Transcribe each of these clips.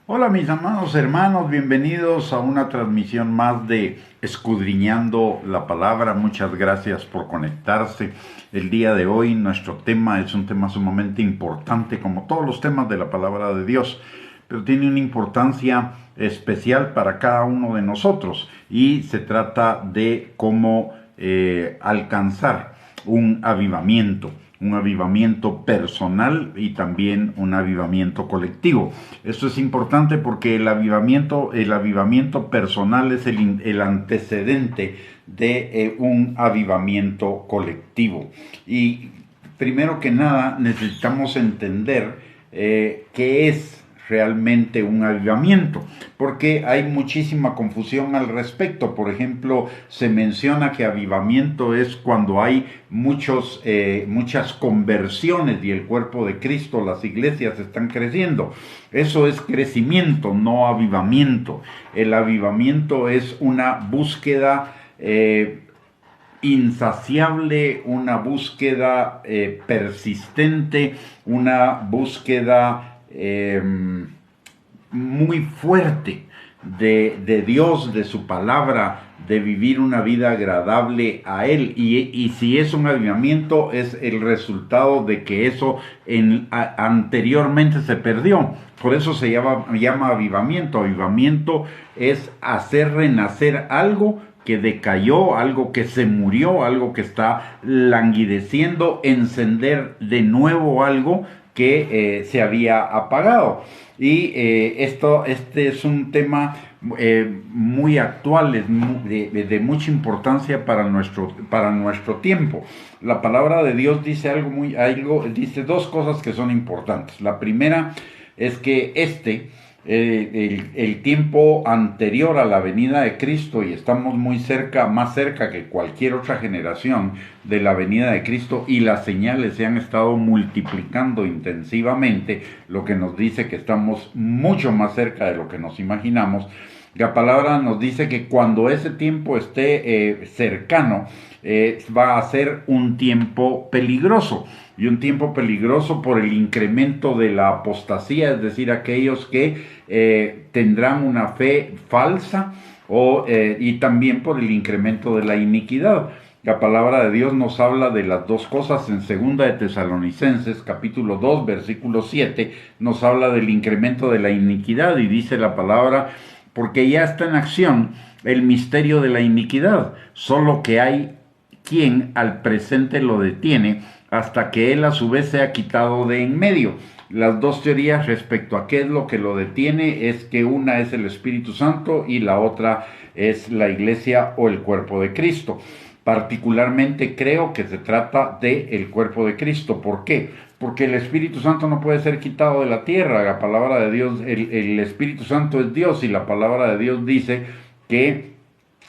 Hola mis amados hermanos, bienvenidos a una transmisión más de Escudriñando la Palabra. Muchas gracias por conectarse. El día de hoy nuestro tema es un tema sumamente importante, como todos los temas de la Palabra de Dios, pero tiene una importancia especial para cada uno de nosotros y se trata de cómo alcanzar un avivamiento personal y también un avivamiento colectivo. Esto es importante porque el avivamiento personal es el antecedente de un avivamiento colectivo. Y primero que nada necesitamos entender qué es realmente un avivamiento, porque hay muchísima confusión al respecto. Por ejemplo, se menciona que avivamiento es cuando hay muchas conversiones y el cuerpo de Cristo, las iglesias están creciendo. Eso es crecimiento, no avivamiento. El avivamiento es una búsqueda insaciable, una búsqueda persistente, una búsqueda muy fuerte de Dios, de su palabra, de vivir una vida agradable a Él. Y si es un avivamiento, es el resultado de que eso anteriormente se perdió. Por eso se llama avivamiento. Avivamiento es hacer renacer algo que decayó, algo que se murió, algo que está languideciendo, encender de nuevo algo que se había apagado. Y este es un tema muy actual, de mucha importancia para nuestro tiempo. La palabra de Dios dice dice dos cosas que son importantes. La primera es que el tiempo anterior a la venida de Cristo, y estamos muy cerca, más cerca que cualquier otra generación de la venida de Cristo, y las señales se han estado multiplicando intensivamente, lo que nos dice que estamos mucho más cerca de lo que nos imaginamos. La palabra nos dice que cuando ese tiempo esté cercano, va a ser un tiempo peligroso. Y un tiempo peligroso por el incremento de la apostasía, es decir, aquellos que tendrán una fe falsa y también por el incremento de la iniquidad. La palabra de Dios nos habla de las dos cosas en 2 de Tesalonicenses, capítulo 2, versículo 7, nos habla del incremento de la iniquidad y dice la palabra, porque ya está en acción el misterio de la iniquidad, solo que hay quien al presente lo detiene hasta que él a su vez sea quitado de en medio. Las dos teorías respecto a qué es lo que lo detiene es que una es el Espíritu Santo y la otra es la iglesia o el cuerpo de Cristo. Particularmente creo que se trata del cuerpo de Cristo. ¿Por qué? Porque el Espíritu Santo no puede ser quitado de la tierra. La palabra de Dios, el Espíritu Santo es Dios y la palabra de Dios dice que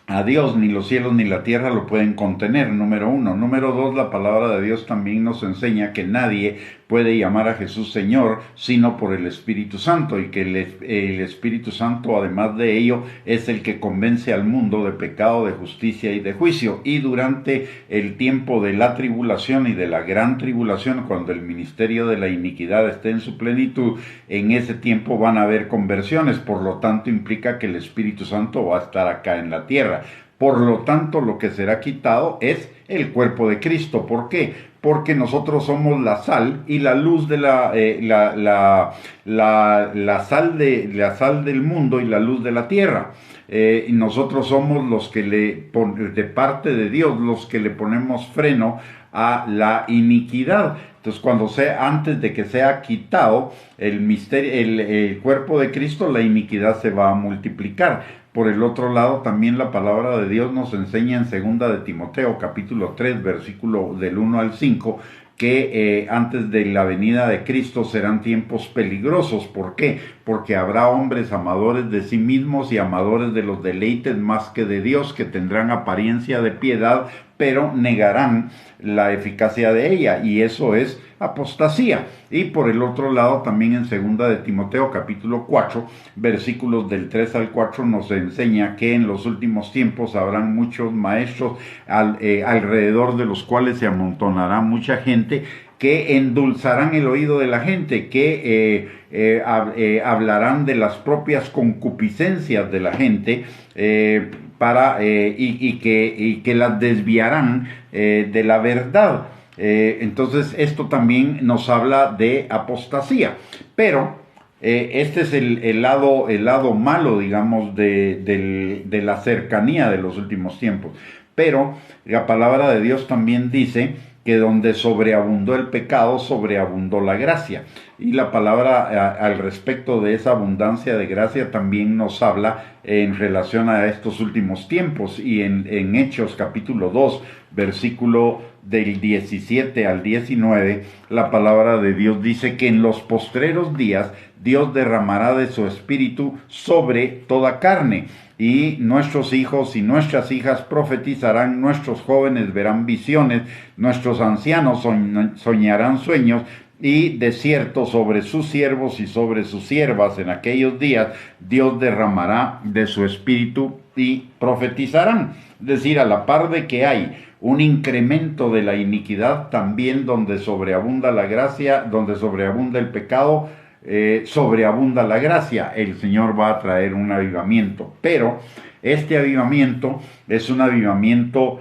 a Dios ni los cielos ni la tierra lo pueden contener, número uno. Número dos, la palabra de Dios también nos enseña que nadie puede llamar a Jesús Señor sino por el Espíritu Santo, y que el Espíritu Santo, además de ello, es el que convence al mundo de pecado, de justicia y de juicio. Y durante el tiempo de la tribulación y de la gran tribulación, cuando el ministerio de la iniquidad esté en su plenitud, en ese tiempo van a haber conversiones. Por lo tanto, implica que el Espíritu Santo va a estar acá en la tierra. Por lo tanto, lo que será quitado es el cuerpo de Cristo. ¿Por qué? Porque nosotros somos la sal y la luz de la sal del mundo y la luz de la tierra. Y nosotros somos los que de parte de Dios, los que le ponemos freno a la iniquidad. Entonces, antes de que sea quitado el cuerpo de Cristo, la iniquidad se va a multiplicar. Por el otro lado, también la palabra de Dios nos enseña en 2 de Timoteo, capítulo 3, versículo del 1 al 5, que antes de la venida de Cristo serán tiempos peligrosos. ¿Por qué? Porque habrá hombres amadores de sí mismos y amadores de los deleites más que de Dios, que tendrán apariencia de piedad, pero negarán la eficacia de ella, y eso es apostasía. Y por el otro lado, también en 2 de Timoteo capítulo 4, versículos del 3 al 4, nos enseña que en los últimos tiempos habrán muchos maestros alrededor de los cuales se amontonará mucha gente, que endulzarán el oído de la gente, que hablarán de las propias concupiscencias de la gente, y que las desviarán de la verdad. Entonces esto también nos habla de apostasía, pero este es el lado malo, digamos, de la cercanía de los últimos tiempos. Pero la palabra de Dios también dice que donde sobreabundó el pecado, sobreabundó la gracia. Y la palabra al respecto de esa abundancia de gracia también nos habla en relación a estos últimos tiempos. Y en Hechos capítulo 2, versículo del 17 al 19, la palabra de Dios dice que en los postreros días Dios derramará de su espíritu sobre toda carne. Y nuestros hijos y nuestras hijas profetizarán, nuestros jóvenes verán visiones, nuestros ancianos soñarán sueños, y de cierto sobre sus siervos y sobre sus siervas en aquellos días Dios derramará de su espíritu y profetizarán. Es decir, a la par de que hay un incremento de la iniquidad, también donde sobreabunda la gracia, donde sobreabunda el pecado, sobreabunda la gracia. El Señor va a traer un avivamiento, pero este avivamiento es un avivamiento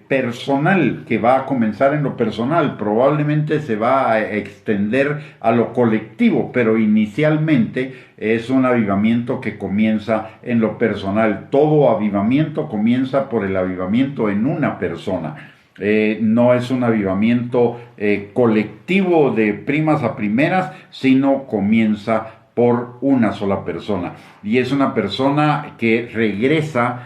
personal, que va a comenzar en lo personal, probablemente se va a extender a lo colectivo, pero inicialmente es un avivamiento que comienza en lo personal. Todo avivamiento comienza por el avivamiento en una persona. No es un avivamiento colectivo de primas a primeras, sino comienza por una sola persona. Y es una persona que regresa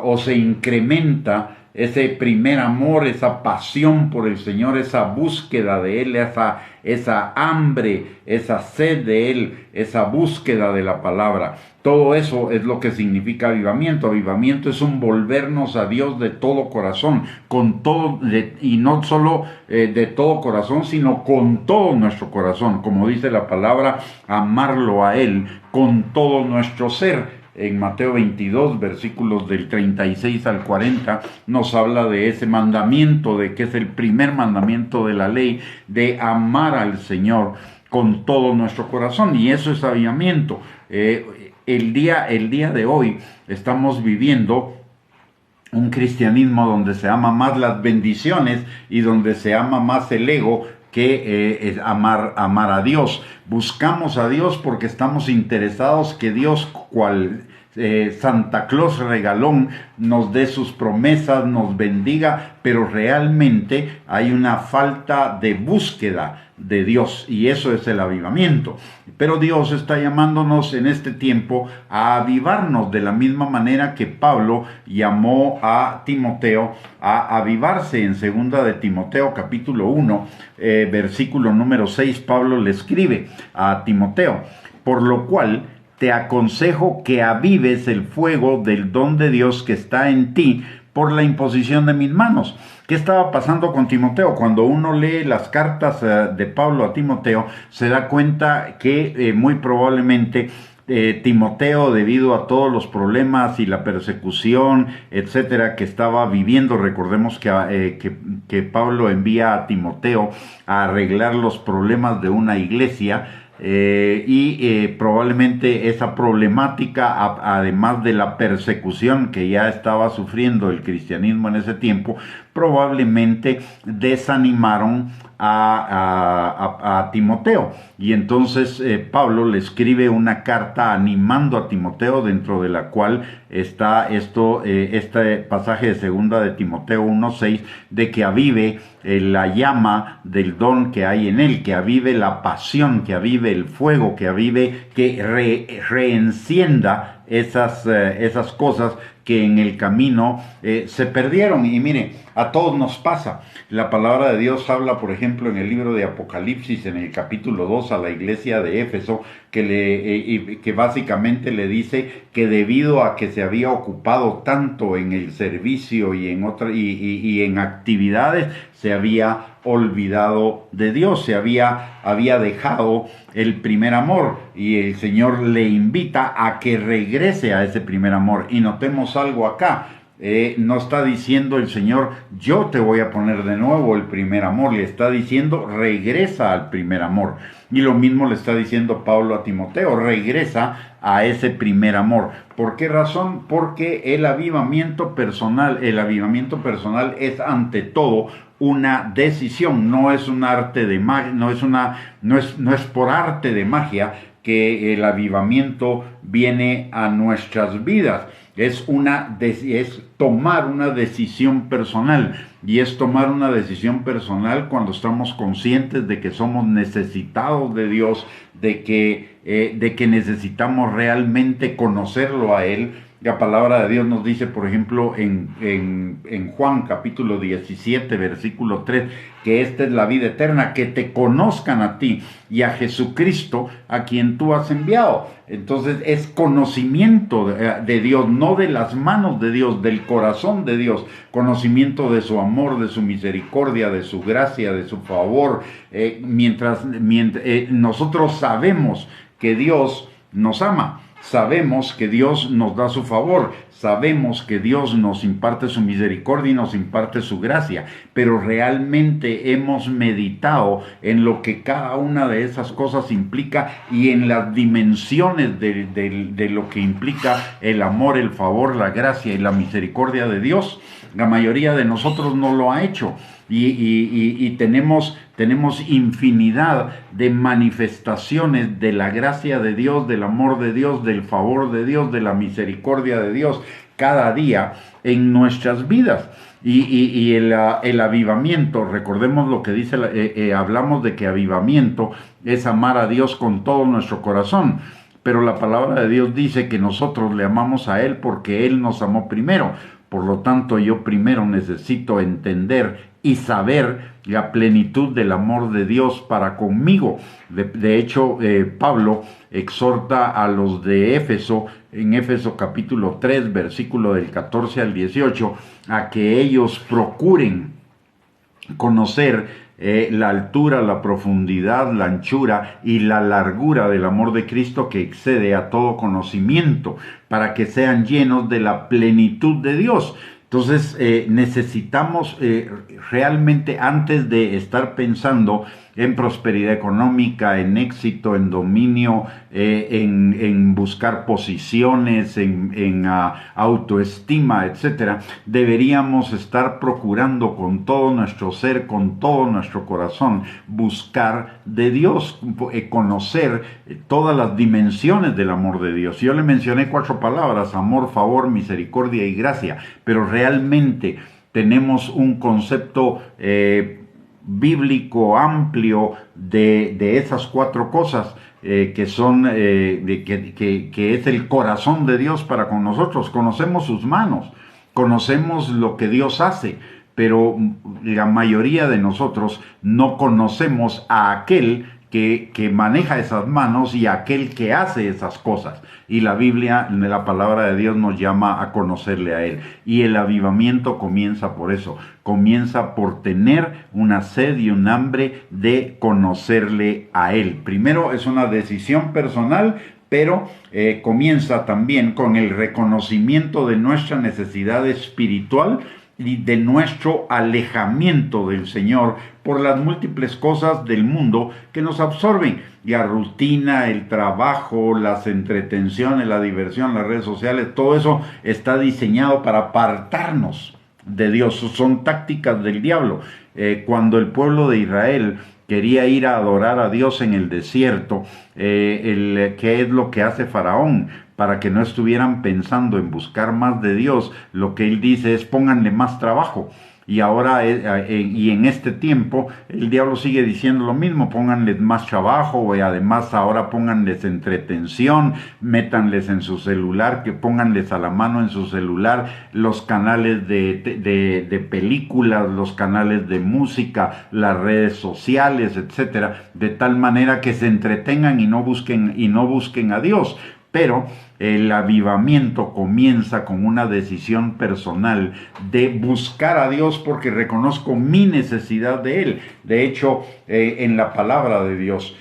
o se incrementa ese primer amor, esa pasión por el Señor, esa búsqueda de Él, esa hambre, esa sed de Él, esa búsqueda de la palabra. Todo eso es lo que significa avivamiento. Avivamiento es un volvernos a Dios de todo corazón, con todo, y no solo de todo corazón, sino con todo nuestro corazón. Como dice la palabra, amarlo a Él con todo nuestro ser. En Mateo 22, versículos del 36 al 40, nos habla de ese mandamiento, de que es el primer mandamiento de la ley, de amar al Señor con todo nuestro corazón. Y eso es avivamiento. El día de hoy estamos viviendo un cristianismo donde se ama más las bendiciones y donde se ama más el ego que amar a Dios. Buscamos a Dios porque estamos interesados que Dios, cual Santa Claus regalón, nos dé sus promesas, nos bendiga, pero realmente hay una falta de búsqueda de Dios, y eso es el avivamiento. Pero Dios está llamándonos en este tiempo a avivarnos de la misma manera que Pablo llamó a Timoteo a avivarse. En 2 de Timoteo capítulo 1, versículo número 6, Pablo le escribe a Timoteo: por lo cual te aconsejo que avives el fuego del don de Dios que está en ti por la imposición de mis manos. ¿Qué estaba pasando con Timoteo? Cuando uno lee las cartas de Pablo a Timoteo, se da cuenta que muy probablemente Timoteo, debido a todos los problemas y la persecución, etcétera, que estaba viviendo, recordemos que Pablo envía a Timoteo a arreglar los problemas de una iglesia, probablemente esa problemática, además de la persecución que ya estaba sufriendo el cristianismo en ese tiempo, probablemente desanimaron a Timoteo. Y entonces Pablo le escribe una carta animando a Timoteo, dentro de la cual está este pasaje de 2 de Timoteo 1:6, de que avive la llama del don que hay en él, que avive la pasión, que avive el fuego, que avive, que reencienda esas cosas que en el camino se perdieron. Y mire, a todos nos pasa. La palabra de Dios habla, por ejemplo, en el libro de Apocalipsis, en el capítulo 2, a la iglesia de Éfeso, que básicamente le dice que debido a que se había ocupado tanto en el servicio y en actividades, se había olvidado de Dios, se había dejado el primer amor, y el Señor le invita a que regrese a ese primer amor. Y notemos algo acá: No está diciendo el Señor, yo te voy a poner de nuevo el primer amor, le está diciendo, regresa al primer amor. Y lo mismo le está diciendo Pablo a Timoteo, regresa a ese primer amor. ¿Por qué razón? Porque el avivamiento personal es ante todo una decisión, no es un arte de magia, no es por arte de magia que el avivamiento viene a nuestras vidas. Es tomar una decisión personal, y es tomar una decisión personal cuando estamos conscientes de que somos necesitados de Dios, de que necesitamos realmente conocerlo a Él. La palabra de Dios nos dice, por ejemplo, en Juan capítulo 17, versículo 3, que esta es la vida eterna, que te conozcan a ti y a Jesucristo, a quien tú has enviado. Entonces es conocimiento de Dios, no de las manos de Dios, del corazón de Dios, conocimiento de su amor, de su misericordia, de su gracia, de su favor. Mientras nosotros sabemos que Dios nos ama, sabemos que Dios nos da su favor, sabemos que Dios nos imparte su misericordia y nos imparte su gracia, pero realmente hemos meditado en lo que cada una de esas cosas implica y en las dimensiones de lo que implica el amor, el favor, la gracia y la misericordia de Dios. La mayoría de nosotros no lo ha hecho. Y tenemos infinidad de manifestaciones de la gracia de Dios, del amor de Dios, del favor de Dios, de la misericordia de Dios cada día en nuestras vidas. Y el avivamiento, recordemos lo que dice, hablamos de que avivamiento es amar a Dios con todo nuestro corazón. Pero la palabra de Dios dice que nosotros le amamos a Él porque Él nos amó primero. Por lo tanto, yo primero necesito entender y saber la plenitud del amor de Dios para conmigo. De hecho, Pablo exhorta a los de Éfeso, en Éfeso capítulo 3, versículo del 14 al 18, a que ellos procuren conocer la altura, la profundidad, la anchura y la largura del amor de Cristo, que excede a todo conocimiento, para que sean llenos de la plenitud de Dios. Entonces necesitamos realmente, antes de estar pensando en prosperidad económica, en éxito, en dominio, en buscar posiciones, en autoestima, etcétera, deberíamos estar procurando con todo nuestro ser, con todo nuestro corazón, buscar de Dios, conocer todas las dimensiones del amor de Dios. Yo le mencioné 4 palabras: amor, favor, misericordia y gracia, pero realmente tenemos un concepto bíblico amplio de esas 4 cosas, que son que es el corazón de Dios para con nosotros. Conocemos sus manos, conocemos lo que Dios hace, pero la mayoría de nosotros no conocemos a aquel que maneja esas manos y aquel que hace esas cosas. Y la Biblia, la palabra de Dios, nos llama a conocerle a Él. Y el avivamiento comienza por eso. Comienza por tener una sed y un hambre de conocerle a Él. Primero es una decisión personal, pero comienza también con el reconocimiento de nuestra necesidad espiritual y de nuestro alejamiento del Señor por las múltiples cosas del mundo que nos absorben. La rutina, el trabajo, las entretenciones, la diversión, las redes sociales, todo eso está diseñado para apartarnos de Dios. Son tácticas del diablo. Cuando el pueblo de Israel quería ir a adorar a Dios en el desierto, ¿qué es lo que hace Faraón? Para que no estuvieran pensando en buscar más de Dios, lo que él dice es: pónganle más trabajo. Y ahora, y en este tiempo, el diablo sigue diciendo lo mismo: pónganles más trabajo, y además ahora pónganles entretención, métanles en su celular, que pónganles a la mano en su celular los canales de películas, los canales de música, las redes sociales, etcétera, de tal manera que se entretengan y no busquen a Dios. Pero el avivamiento comienza con una decisión personal de buscar a Dios, porque reconozco mi necesidad de Él. De hecho, en la palabra de Dios,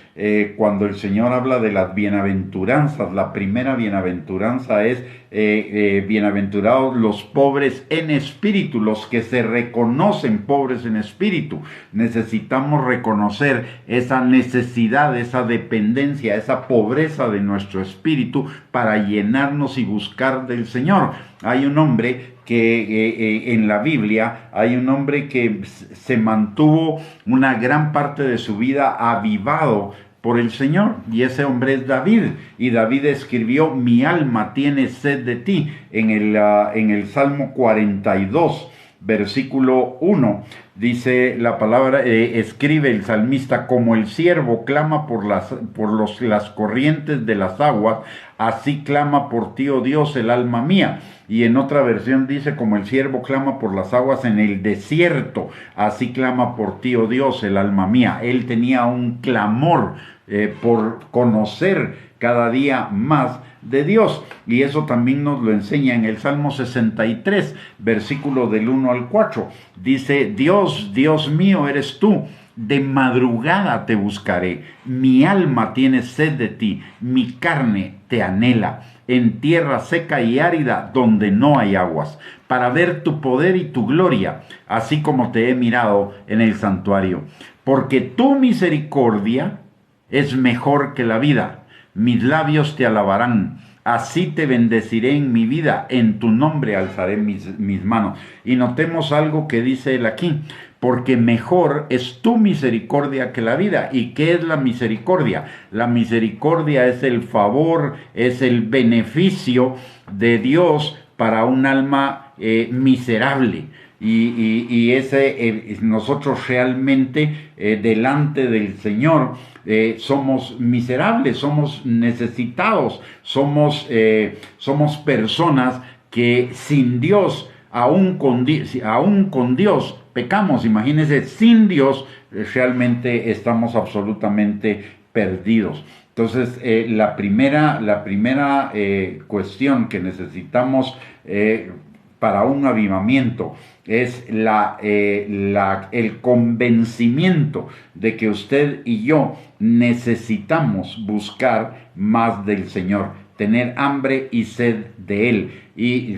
cuando el Señor habla de las bienaventuranzas, la primera bienaventuranza es bienaventurados los pobres en espíritu, los que se reconocen pobres en espíritu. Necesitamos reconocer esa necesidad, esa dependencia, esa pobreza de nuestro espíritu para llenarnos y buscar del Señor. Hay un hombre que en la Biblia, hay un hombre que se mantuvo una gran parte de su vida avivado por el Señor, y ese hombre es David, y David escribió: mi alma tiene sed de ti, en el Salmo 42, versículo 1, dice la palabra, escribe el salmista: como el ciervo clama por las corrientes de las aguas, así clama por ti, oh Dios, el alma mía. Y en otra versión dice: como el ciervo clama por las aguas en el desierto, así clama por ti, oh Dios, el alma mía. Él tenía un clamor por conocer cada día más de Dios, y eso también nos lo enseña en el Salmo 63, versículo del 1 al 4. Dice: Dios, Dios mío, eres tú, de madrugada te buscaré, mi alma tiene sed de ti, mi carne te anhela, en tierra seca y árida donde no hay aguas, para ver tu poder y tu gloria, así como te he mirado en el santuario. Porque tu misericordia es mejor que la vida, mis labios te alabarán. Así te bendeciré en mi vida, en tu nombre alzaré mis manos. Y notemos algo que dice él aquí: porque mejor es tu misericordia que la vida. ¿Y qué es la misericordia? La misericordia es el favor, es el beneficio de Dios para un alma miserable. Y nosotros realmente delante del Señor somos miserables, somos necesitados, somos personas que sin Dios, aún con Dios, pecamos. Imagínense, sin Dios realmente estamos absolutamente perdidos. Entonces, la primera cuestión que necesitamos para un avivamiento es el convencimiento de que usted y yo necesitamos buscar más del Señor, tener hambre y sed de Él. Y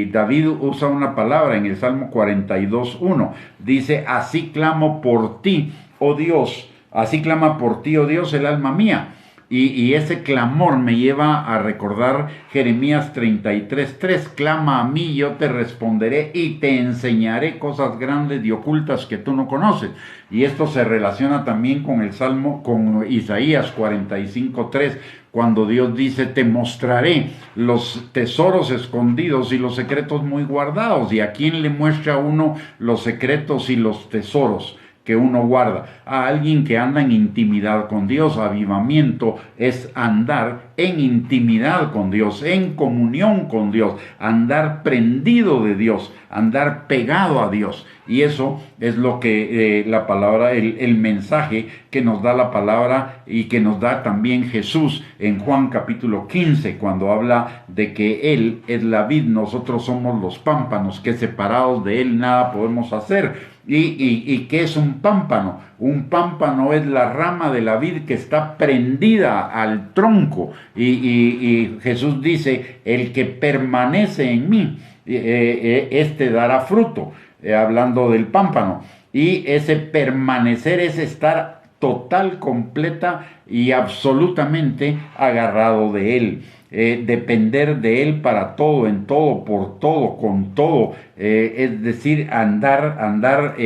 David usa una palabra en el Salmo 42:1. Dice: así clamo por ti, oh Dios, así clama por ti, oh Dios, el alma mía. Y ese clamor me lleva a recordar Jeremías 33:3. Clama a mí, yo te responderé y te enseñaré cosas grandes y ocultas que tú no conoces. Y esto se relaciona también con el Salmo, con Isaías 45:3, cuando Dios dice: te mostraré los tesoros escondidos y los secretos muy guardados. ¿Y a quién le muestra uno los secretos y los tesoros que uno guarda? A alguien que anda en intimidad con Dios. Avivamiento es andar en intimidad con Dios, en comunión con Dios, andar prendido de Dios, andar pegado a Dios. Y eso es lo que la palabra, el mensaje que nos da la palabra y que nos da también Jesús en Juan capítulo 15, cuando habla de que Él es la vid, nosotros somos los pámpanos, que separados de Él nada podemos hacer. ¿Y qué es un pámpano? Un pámpano es la rama de la vid que está prendida al tronco. Y Jesús dice: el que permanece en mí, este dará fruto, hablando del pámpano. Y ese permanecer es estar total, completa y absolutamente agarrado de Él. Depender de Él para todo, en todo, por todo, con todo, es decir, andar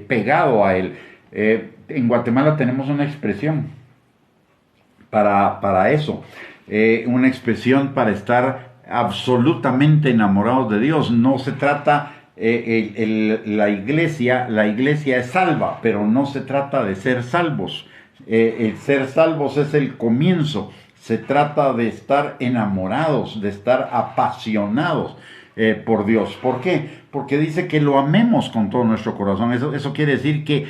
pegado a Él. En Guatemala tenemos una expresión para eso, una expresión para estar absolutamente enamorados de Dios. No se trata, la iglesia es salva, pero no se trata de ser salvos. El ser salvos es el comienzo. Se trata de estar enamorados, de estar apasionados por Dios. ¿Por qué? Porque dice que lo amemos con todo nuestro corazón. Eso quiere decir que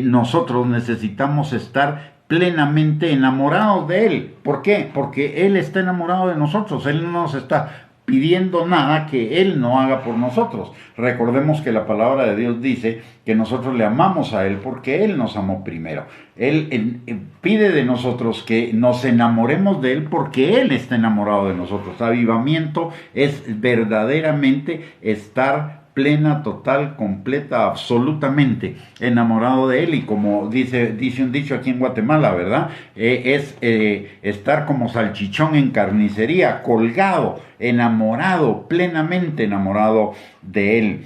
nosotros necesitamos estar plenamente enamorados de Él. ¿Por qué? Porque Él está enamorado de nosotros. Él no nos está pidiendo nada que Él no haga por nosotros. Recordemos que la palabra de Dios dice que nosotros le amamos a Él porque Él nos amó primero. Él pide de nosotros que nos enamoremos de Él porque Él está enamorado de nosotros. Avivamiento es verdaderamente estar plena, total, completa, absolutamente enamorado de Él, y como dice un dicho aquí en Guatemala, ¿verdad? Es estar como salchichón en carnicería, colgado, enamorado, plenamente enamorado de Él.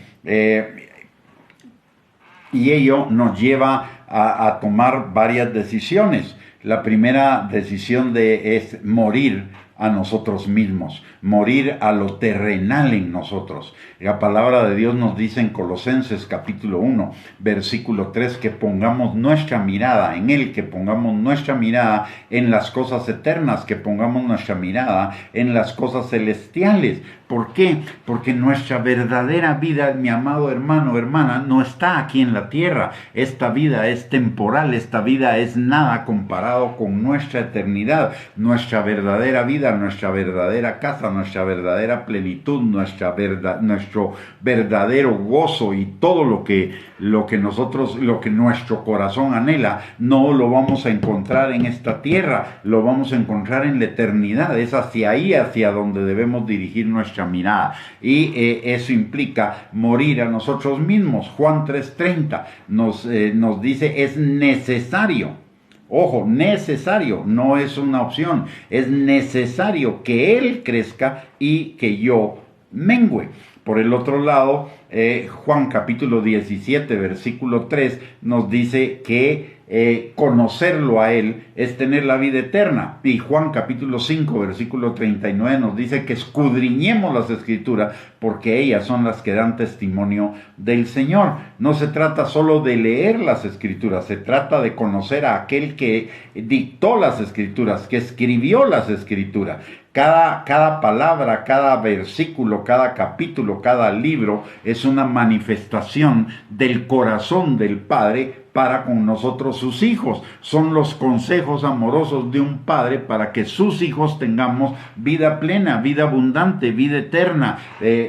Y ello nos lleva a tomar varias decisiones. La primera decisión es morir a nosotros mismos, morir a lo terrenal en nosotros. La palabra de Dios nos dice en Colosenses capítulo 1, versículo 3, que pongamos nuestra mirada en Él, que pongamos nuestra mirada en las cosas eternas, que pongamos nuestra mirada en las cosas celestiales. ¿Por qué? Porque nuestra verdadera vida, mi amado hermano, hermana, no está aquí en la tierra. Esta vida es temporal, esta vida es nada comparado con nuestra eternidad. Nuestra verdadera vida, nuestra verdadera casa, nuestra verdadera plenitud, nuestro verdadero gozo y todo lo que nuestro corazón anhela, no lo vamos a encontrar en esta tierra, lo vamos a encontrar en la eternidad. Es hacia ahí, hacia donde debemos dirigir nuestra mirada, y eso implica morir a nosotros mismos. Juan 3:30 nos dice: es necesario, ojo, necesario, no es una opción, es necesario que Él crezca y que yo mengüe. Por el otro lado, Juan capítulo 17, versículo 3 nos dice que conocerlo a Él es tener la vida eterna. Y Juan capítulo 5, versículo 39 nos dice que escudriñemos las Escrituras porque ellas son las que dan testimonio del Señor. No se trata solo de leer las Escrituras, se trata de conocer a aquel que dictó las Escrituras, que escribió las Escrituras. Cada palabra, cada versículo, cada capítulo, cada libro es una manifestación del corazón del Padre para con nosotros, sus hijos. Son los consejos amorosos de un padre para que sus hijos tengamos vida plena, vida abundante, vida eterna,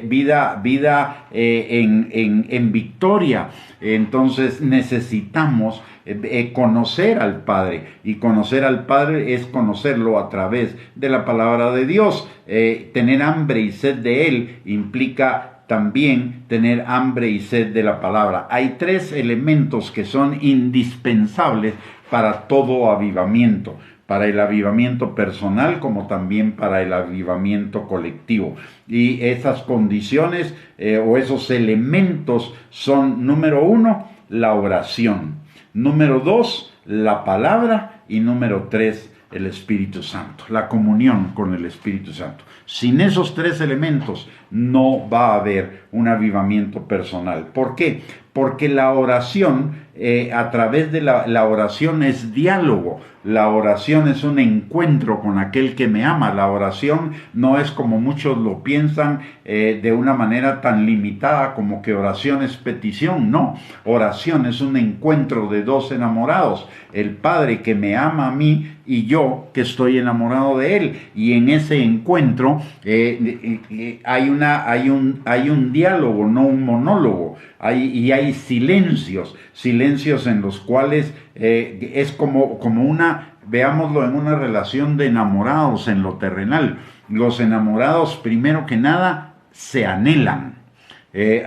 vida en victoria. Entonces necesitamos conocer al Padre, y conocer al Padre es conocerlo a través de la palabra de Dios. Tener hambre y sed de Él implica también tener hambre y sed de la palabra. Hay tres elementos que son indispensables para todo avivamiento: para el avivamiento personal como también para el avivamiento colectivo. Y esas condiciones o esos elementos son: número 1, la oración; número 2, la palabra; y número 3, el Espíritu Santo, la comunión con el Espíritu Santo. Sin esos tres elementos no va a haber un avivamiento personal. ¿Por qué? Porque la oración, a través de la oración es diálogo. La oración es un encuentro con aquel que me ama. La oración no es, como muchos lo piensan, de una manera tan limitada como que oración es petición. No, oración es un encuentro de dos enamorados: el Padre que me ama a mí y yo que estoy enamorado de Él. Y en ese encuentro hay un diálogo, no un monólogo. Hay silencios en los cuales es como veámoslo en una relación de enamorados en lo terrenal. Los enamorados, primero que nada, se anhelan.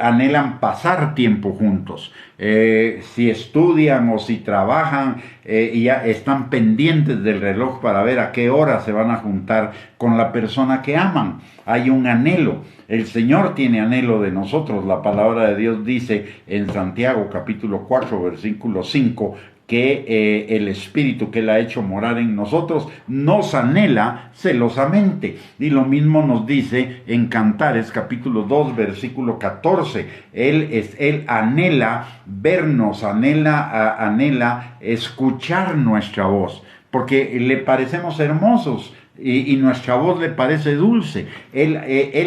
Anhelan pasar tiempo juntos. Si estudian o si trabajan, ya están pendientes del reloj para ver a qué hora se van a juntar con la persona que aman. Hay un anhelo. El Señor tiene anhelo de nosotros. La palabra de Dios dice en Santiago capítulo 4, versículo 5, que el Espíritu que Él ha hecho morar en nosotros nos anhela celosamente. Y lo mismo nos dice en Cantares capítulo 2, versículo 14. Él anhela vernos, anhela escuchar nuestra voz, porque le parecemos hermosos y nuestra voz le parece dulce. Él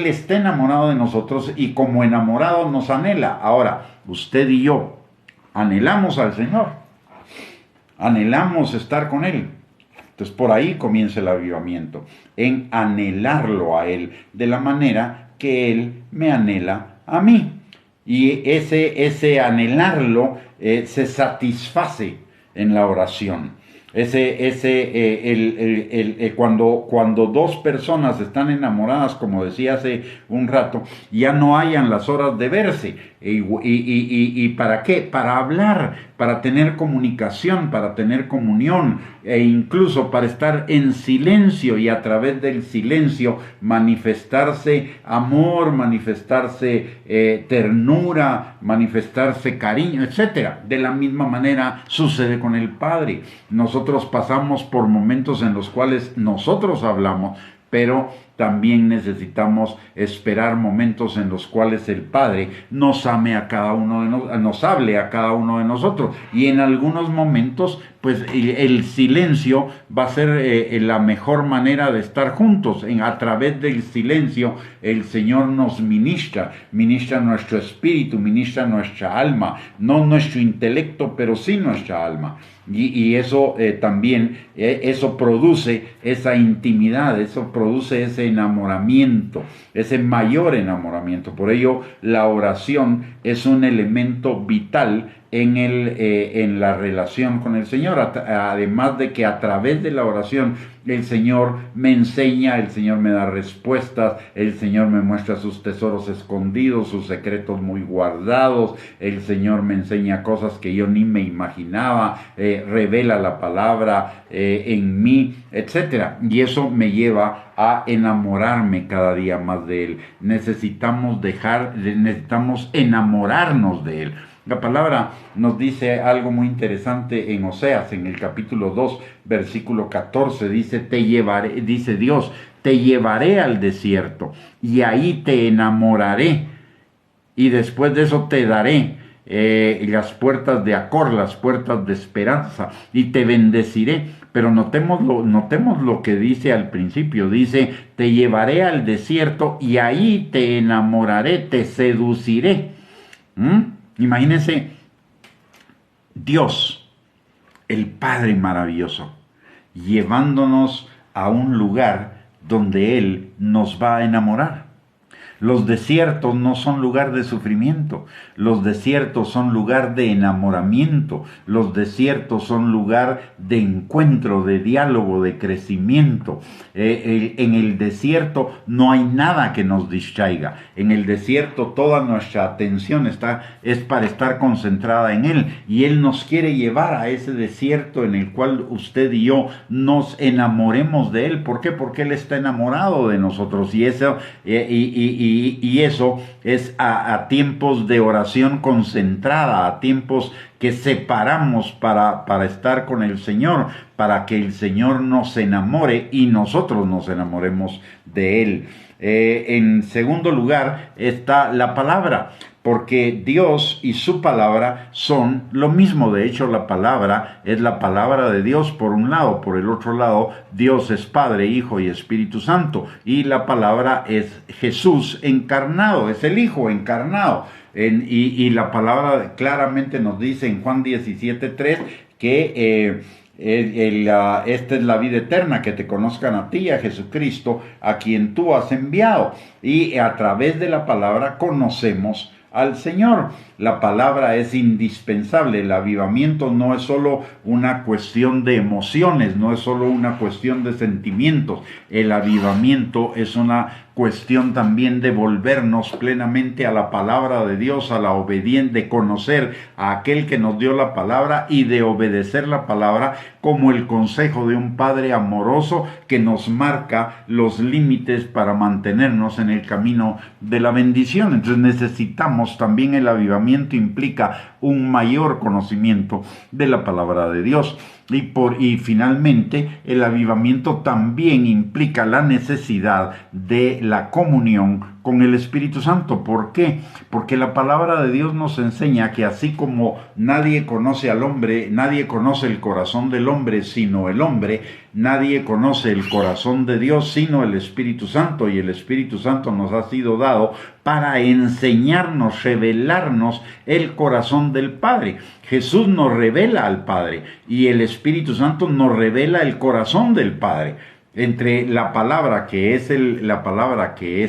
está enamorado de nosotros, y como enamorado nos anhela. Ahora, usted y yo anhelamos al Señor. Anhelamos estar con Él, Entonces por ahí comienza el avivamiento, en anhelarlo a Él, de la manera que Él me anhela a mí. Y ese anhelarlo se satisface en la oración. Cuando dos personas están enamoradas, como decía hace un rato, ya no hayan las horas de verse. ¿Y para qué? Para hablar, para tener comunicación, para tener comunión, e incluso para estar en silencio y a través del silencio manifestarse amor, manifestarse ternura, manifestarse cariño, etc. De la misma manera sucede con el Padre. Nosotros pasamos por momentos en los cuales nosotros hablamos, pero también necesitamos esperar momentos en los cuales el Padre nos ame a cada uno de nos hable a cada uno de nosotros. Y en algunos momentos, pues el silencio va a ser la mejor manera de estar juntos. A través del silencio, el Señor nos ministra nuestro espíritu, ministra nuestra alma, no nuestro intelecto, pero sí nuestra alma. Y eso también, eso produce esa intimidad, eso produce ese enamoramiento, ese mayor enamoramiento. Por ello, la oración es un elemento vital en la relación con el Señor, además de que a través de la oración el Señor me enseña, el Señor me da respuestas, el Señor me muestra sus tesoros escondidos, sus secretos muy guardados, el Señor me enseña cosas que yo ni me imaginaba, revela la palabra en mí, etc. Y eso me lleva a enamorarme cada día más de Él. Necesitamos enamorarnos de Él. La palabra nos dice algo muy interesante en Oseas, en el capítulo 2, versículo 14, dice Dios, te llevaré al desierto y ahí te enamoraré y después de eso te daré las puertas de Acor, las puertas de esperanza, y te bendeciré. Pero notemos lo que dice al principio, dice, te llevaré al desierto y ahí te enamoraré, te seduciré. Imagínense, Dios, el Padre maravilloso, llevándonos a un lugar donde Él nos va a enamorar. Los desiertos no son lugar de sufrimiento, los desiertos son lugar de enamoramiento, los desiertos son lugar de encuentro, de diálogo, de crecimiento. En el desierto no hay nada que nos distraiga, en el desierto toda nuestra atención es para estar concentrada en Él, y Él nos quiere llevar a ese desierto en el cual usted y yo nos enamoremos de Él. ¿Por qué? Porque Él está enamorado de nosotros, y eso es a tiempos de oración concentrada, a tiempos que separamos para estar con el Señor, para que el Señor nos enamore y nosotros nos enamoremos de Él. En segundo lugar está la palabra, porque Dios y su palabra son lo mismo. De hecho, la palabra es la palabra de Dios por un lado, por el otro lado, Dios es Padre, Hijo y Espíritu Santo, y la palabra es Jesús encarnado, es el Hijo encarnado. Y la palabra claramente nos dice en Juan 17:3 que esta es la vida eterna, que te conozcan a ti, a Jesucristo, a quien tú has enviado. Y a través de la palabra conocemos al Señor. La palabra es indispensable. El avivamiento no es solo una cuestión de emociones, no es solo una cuestión de sentimientos. El avivamiento es una cuestión también de volvernos plenamente a la palabra de Dios, a la obediencia, de conocer a aquel que nos dio la palabra y de obedecer la palabra como el consejo de un Padre amoroso que nos marca los límites para mantenernos en el camino de la bendición. Entonces necesitamos también, el avivamiento implica un mayor conocimiento de la palabra de Dios. Y finalmente, el avivamiento también implica la necesidad de la comunión con el Espíritu Santo. ¿Por qué? Porque la palabra de Dios nos enseña que así como nadie conoce al hombre, nadie conoce el corazón del hombre sino el hombre, nadie conoce el corazón de Dios sino el Espíritu Santo, y el Espíritu Santo nos ha sido dado para enseñarnos, revelarnos el corazón del Padre. Jesús nos revela al Padre y el Espíritu Santo nos revela el corazón del Padre. Entre la palabra que es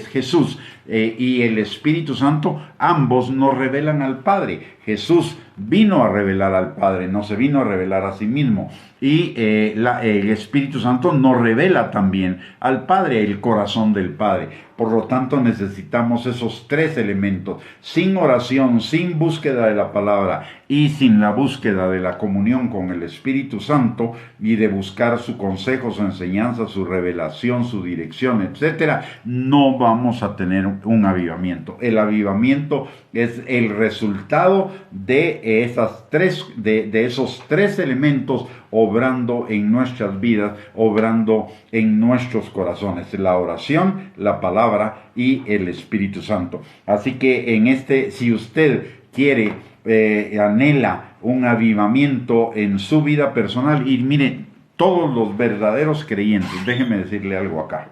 Jesús y el Espíritu Santo, ambos nos revelan al Padre. Jesús vino a revelar al Padre, no se vino a revelar a sí mismo. Y el Espíritu Santo nos revela también al Padre, el corazón del Padre. Por lo tanto, necesitamos esos tres elementos. Sin oración, sin búsqueda de la palabra y sin la búsqueda de la comunión con el Espíritu Santo y de buscar su consejo, su enseñanza, su revelación, su dirección, etcétera, no vamos a tener un avivamiento. El avivamiento es el resultado de esos tres elementos obrando en nuestras vidas, obrando en nuestros corazones: la oración, la palabra y el Espíritu Santo. Así que si usted quiere, anhela un avivamiento en su vida personal, y miren, todos los verdaderos creyentes, déjeme decirle algo acá,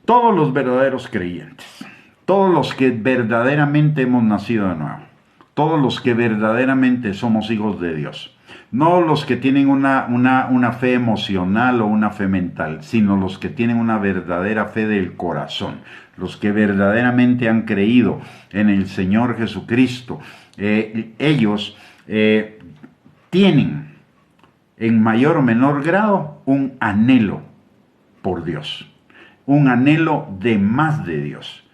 todos los verdaderos creyentes, todos los que verdaderamente hemos nacido de nuevo, todos los que verdaderamente somos hijos de Dios, no los que tienen una fe emocional o una fe mental, sino los que tienen una verdadera fe del corazón, los que verdaderamente han creído en el Señor Jesucristo. Ellos tienen en mayor o menor grado un anhelo por Dios, un anhelo de más de Dios.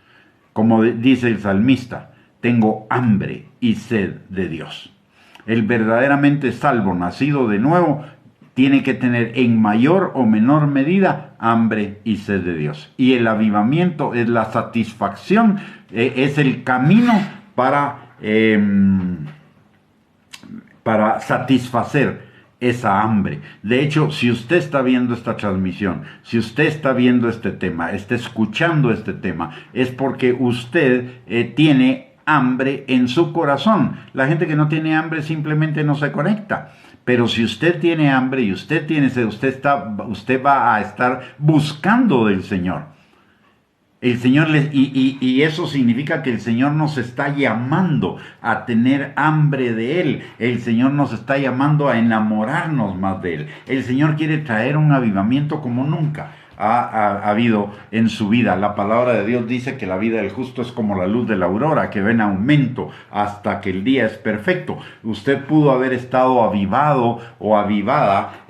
Como dice el salmista, tengo hambre y sed de Dios. El verdaderamente salvo, nacido de nuevo, tiene que tener en mayor o menor medida hambre y sed de Dios. Y el avivamiento es la satisfacción, es el camino para satisfacer esa hambre. De hecho, si usted está viendo esta transmisión, si usted está viendo este tema, está escuchando este tema, es porque usted tiene hambre en su corazón. La gente que no tiene hambre simplemente no se conecta. Pero si usted tiene hambre y usted tiene sed, usted va a estar buscando del Señor. El Señor y eso significa que el Señor nos está llamando a tener hambre de Él. El Señor nos está llamando a enamorarnos más de Él. El Señor quiere traer un avivamiento como nunca ha habido en su vida. La palabra de Dios dice que la vida del justo es como la luz de la aurora, que va en aumento hasta que el día es perfecto. Usted pudo haber estado avivado o avivada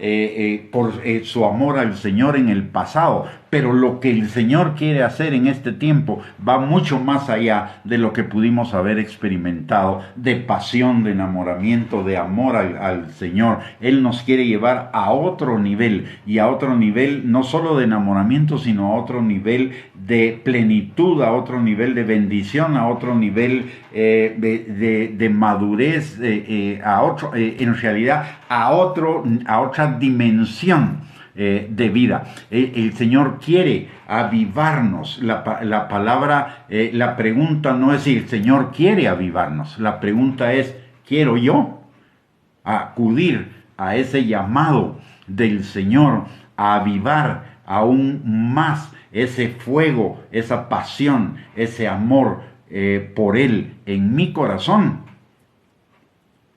por su amor al Señor en el pasado, pero lo que el Señor quiere hacer en este tiempo va mucho más allá de lo que pudimos haber experimentado de pasión, de enamoramiento, de amor al Señor. Él nos quiere llevar a otro nivel, y a otro nivel no solo de enamoramiento, sino a otro nivel de plenitud, a otro nivel de bendición, a otro nivel de madurez, en realidad a otra dimensión de vida. El Señor quiere avivarnos. La palabra, la pregunta no es si el Señor quiere avivarnos. La pregunta es, ¿quiero yo acudir a ese llamado del Señor a avivar aún más ese fuego, esa pasión, ese amor por Él en mi corazón?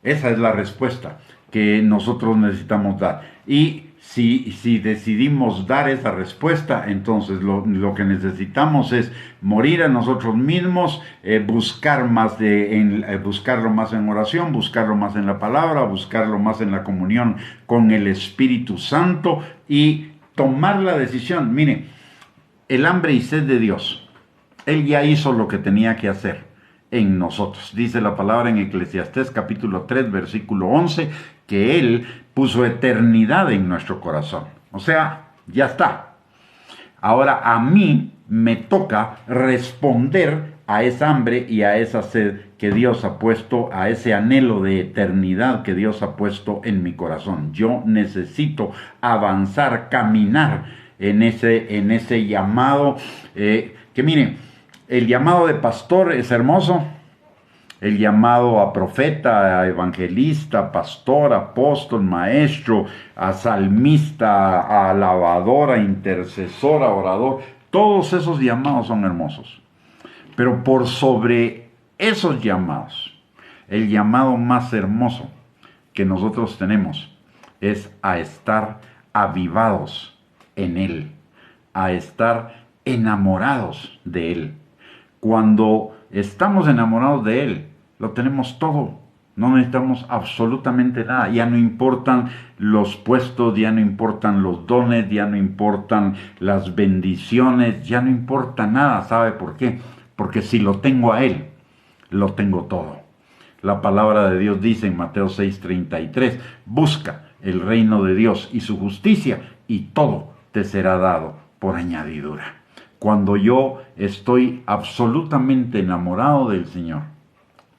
Esa es la respuesta que nosotros necesitamos dar. Y si decidimos dar esa respuesta, entonces lo que necesitamos es morir a nosotros mismos, buscarlo más en oración, buscarlo más en la palabra, buscarlo más en la comunión con el Espíritu Santo y tomar la decisión. Mire, el hambre y sed de Dios, Él ya hizo lo que tenía que hacer en nosotros. Dice la palabra en Eclesiastés capítulo 3 versículo 11 que Él puso eternidad en nuestro corazón. O sea, ya está. Ahora a mí me toca responder a esa hambre y a esa sed que Dios ha puesto, a ese anhelo de eternidad que Dios ha puesto en mi corazón. Yo necesito avanzar, caminar en ese llamado. Que miren, el llamado de pastor es hermoso. El llamado a profeta, a evangelista, pastor, apóstol, maestro, a salmista, a alabador, a intercesor, a orador, todos esos llamados son hermosos. Pero por sobre esos llamados, el llamado más hermoso que nosotros tenemos es a estar avivados en Él, a estar enamorados de Él. Cuando estamos enamorados de Él, lo tenemos todo, no necesitamos absolutamente nada, ya no importan los puestos, ya no importan los dones, ya no importan las bendiciones, ya no importa nada. ¿Sabe por qué? Porque si lo tengo a Él, lo tengo todo. La palabra de Dios dice en Mateo 6:33, busca el reino de Dios y su justicia y todo te será dado por añadidura. Cuando yo estoy absolutamente enamorado del Señor,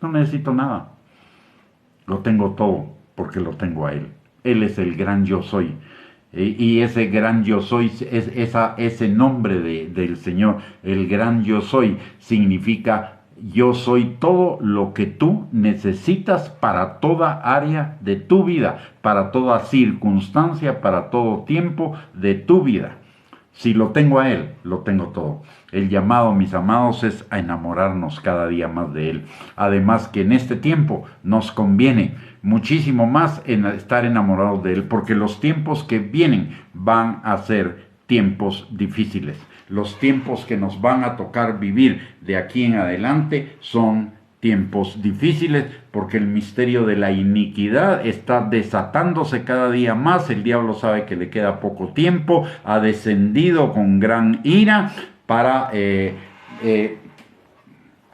no necesito nada. Lo tengo todo porque lo tengo a Él. Él es el gran yo soy. Y ese gran yo soy, ese nombre del Señor, el gran yo soy, significa yo soy todo lo que tú necesitas para toda área de tu vida, para toda circunstancia, para todo tiempo de tu vida. Si lo tengo a Él, lo tengo todo. El llamado, mis amados, es a enamorarnos cada día más de Él. Además que en este tiempo nos conviene muchísimo más estar enamorados de Él, porque los tiempos que vienen van a ser tiempos difíciles. Los tiempos que nos van a tocar vivir de aquí en adelante son tiempos difíciles, porque el misterio de la iniquidad está desatándose cada día más. El diablo sabe que le queda poco tiempo, ha descendido con gran ira para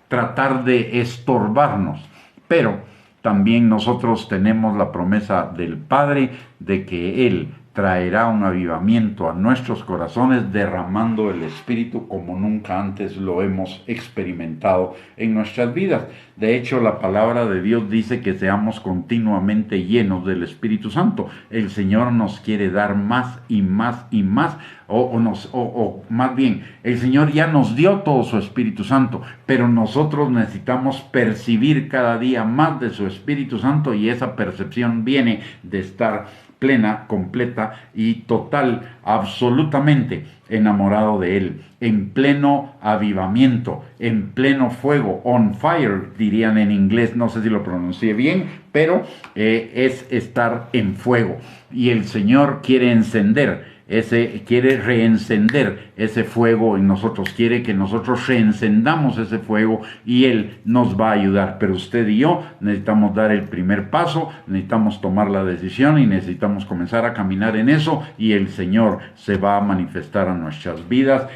tratar de estorbarnos. Pero también nosotros tenemos la promesa del Padre de que Él traerá un avivamiento a nuestros corazones, derramando el Espíritu como nunca antes lo hemos experimentado en nuestras vidas. De hecho, la palabra de Dios dice que seamos continuamente llenos del Espíritu Santo. El Señor nos quiere dar más y más y más, o más bien, el Señor ya nos dio todo su Espíritu Santo, pero nosotros necesitamos percibir cada día más de su Espíritu Santo, y esa percepción viene de estar plena, completa y total, absolutamente enamorado de Él, en pleno avivamiento, en pleno fuego, on fire, dirían en inglés, no sé si lo pronuncié bien, pero es estar en fuego. Y el Señor quiere quiere reencender ese fuego en nosotros, quiere que nosotros reencendamos ese fuego, y Él nos va a ayudar. Pero usted y yo necesitamos dar el primer paso, necesitamos tomar la decisión y necesitamos comenzar a caminar en eso, y el Señor se va a manifestar a nuestras vidas,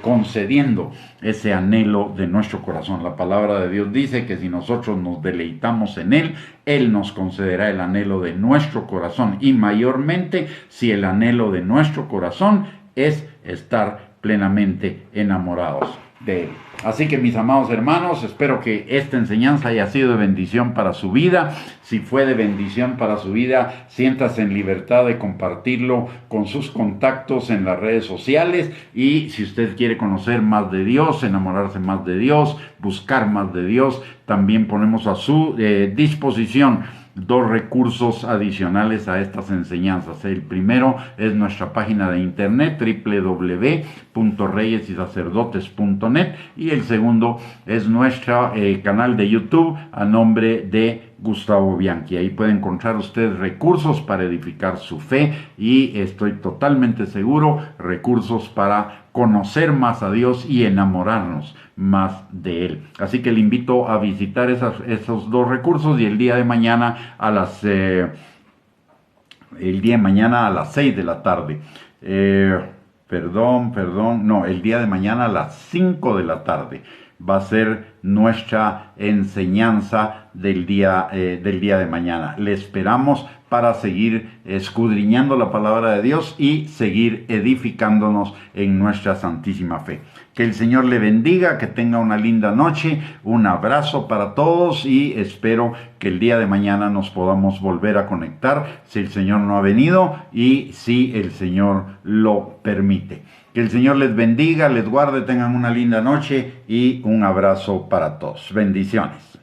concediendo ese anhelo de nuestro corazón. La palabra de Dios dice que si nosotros nos deleitamos en Él, Él nos concederá el anhelo de nuestro corazón, y mayormente si el anhelo de nuestro corazón es estar plenamente enamorados de Él. Así que, mis amados hermanos, espero que esta enseñanza haya sido de bendición para su vida. Si fue de bendición para su vida, siéntase en libertad de compartirlo con sus contactos en las redes sociales. Y si usted quiere conocer más de Dios, enamorarse más de Dios, buscar más de Dios, también ponemos a su disposición 2 recursos adicionales a estas enseñanzas. El primero es nuestra página de internet www.reyesysacerdotes.net, y el segundo es nuestro canal de YouTube a nombre de Gustavo Bianchi. Ahí puede encontrar usted recursos para edificar su fe, y estoy totalmente seguro, recursos para conocer más a Dios y enamorarnos más de Él. Así que le invito a visitar esos 2 recursos, y el día de mañana a las 6 de la tarde. El día de mañana a las 5 de la tarde va a ser nuestra enseñanza del día de mañana. Le esperamos para seguir escudriñando la palabra de Dios y seguir edificándonos en nuestra santísima fe. Que el Señor le bendiga, que tenga una linda noche, un abrazo para todos y espero que el día de mañana nos podamos volver a conectar si el Señor no ha venido y si el Señor lo permite. Que el Señor les bendiga, les guarde, tengan una linda noche y un abrazo para todos. Bendiciones.